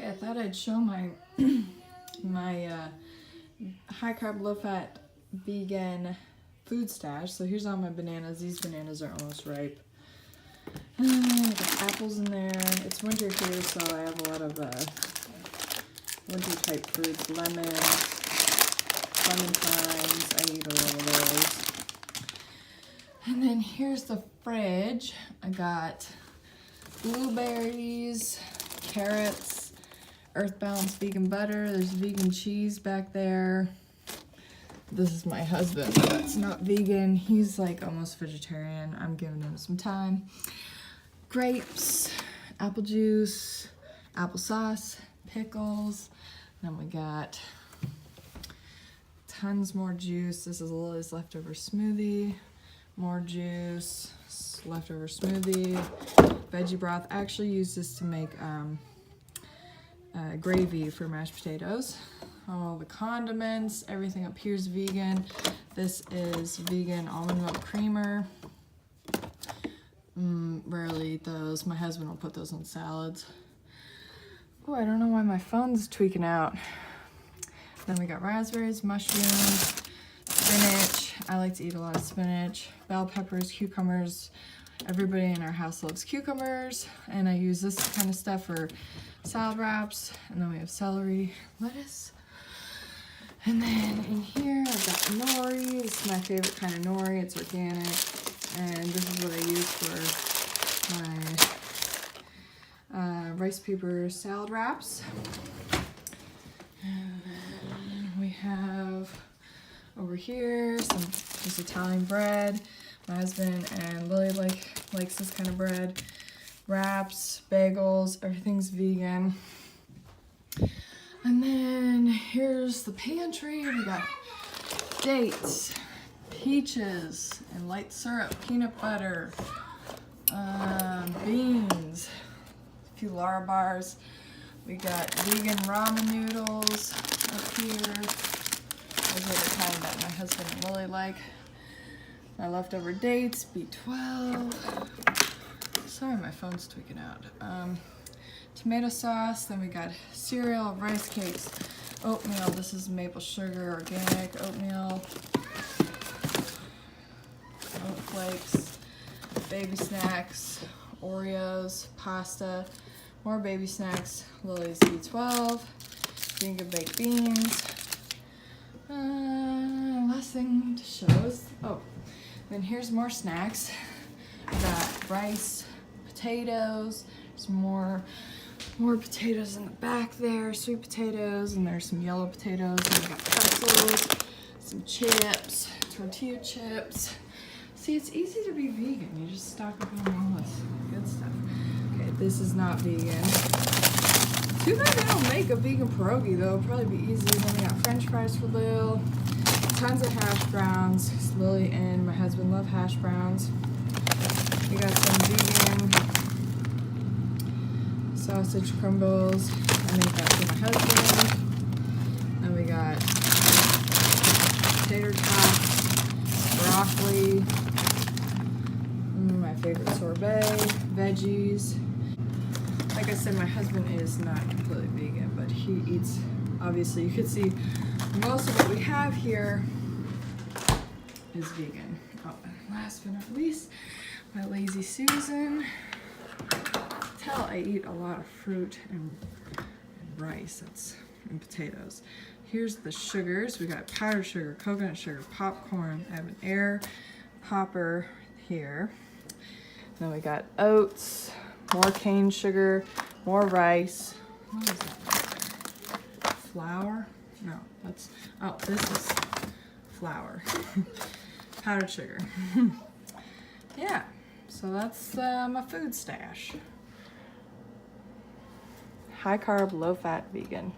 I thought I'd show my high carb, low fat, vegan food stash. So here's all my bananas. These bananas are almost ripe. I got apples in there. It's winter here, so I have a lot of winter type fruits. Lemons, clementines. I eat a lot of those. And then here's the fridge. I got blueberries, carrots, Earth Balance vegan butter. There's vegan cheese back there. This is my husband. That's not vegan. He's like almost vegetarian. I'm giving him some time. Grapes, apple juice, applesauce, pickles. Then we got tons more juice. This is Lily's leftover smoothie. More juice, leftover smoothie, veggie broth. I actually use this to make gravy for mashed potatoes. All the condiments, everything up here is vegan. This is vegan almond milk creamer. Rarely eat those. My husband will put those on salads. Oh, I don't know why my phone's tweaking out. Then we got raspberries, mushrooms, spinach. I like to eat a lot of spinach, bell peppers, cucumbers. Everybody in our house loves cucumbers, and I use this kind of stuff for salad wraps. And then we have celery, lettuce. And then in here I've got nori. This is my favorite kind of nori. It's organic, and this is what I use for my rice paper salad wraps. And then we have over here some just Italian bread. My husband and Lily likes this kind of bread. Wraps, bagels, everything's vegan. And then here's the pantry. We got dates, peaches, and light syrup, peanut butter, beans, a few Lara bars. We got vegan ramen noodles up here. Those are the kind that my husband and Lily like. My leftover dates, B12. Sorry, my phone's tweaking out. Tomato sauce. Then we got cereal, rice cakes, oatmeal. This is maple sugar, organic oatmeal. Oat flakes, baby snacks, Oreos, pasta, more baby snacks. Lily's B12, vegan baked beans. Last thing to show is, then here's more snacks. I got rice, potatoes. There's more potatoes in the back there, sweet potatoes, and there's some yellow potatoes. And we got pretzels, some chips, tortilla chips. See, it's easy to be vegan. You just stock up on all this good stuff. Okay, this is not vegan. Too bad they don't make a vegan pierogi though. It'll probably be easy. Then we got French fries for Lil. Tons of hash browns. Lily and my husband love hash browns. We got some vegan sausage crumbles. I make that for my husband. Then we got tater tots, broccoli, my favorite sorbet, veggies. Like I said, my husband is not completely vegan, but he eats, obviously you can see most of what we have here is vegan. Oh, and last but not least, my Lazy Susan. Tell I eat a lot of fruit and rice and potatoes. Here's the sugars. We got powdered sugar, coconut sugar, popcorn. I have an air popper here. Then we got oats, more cane sugar, more rice. What is that? Flour? No, this is flour. Powdered sugar. Yeah, so that's my food stash. High carb, low fat, vegan.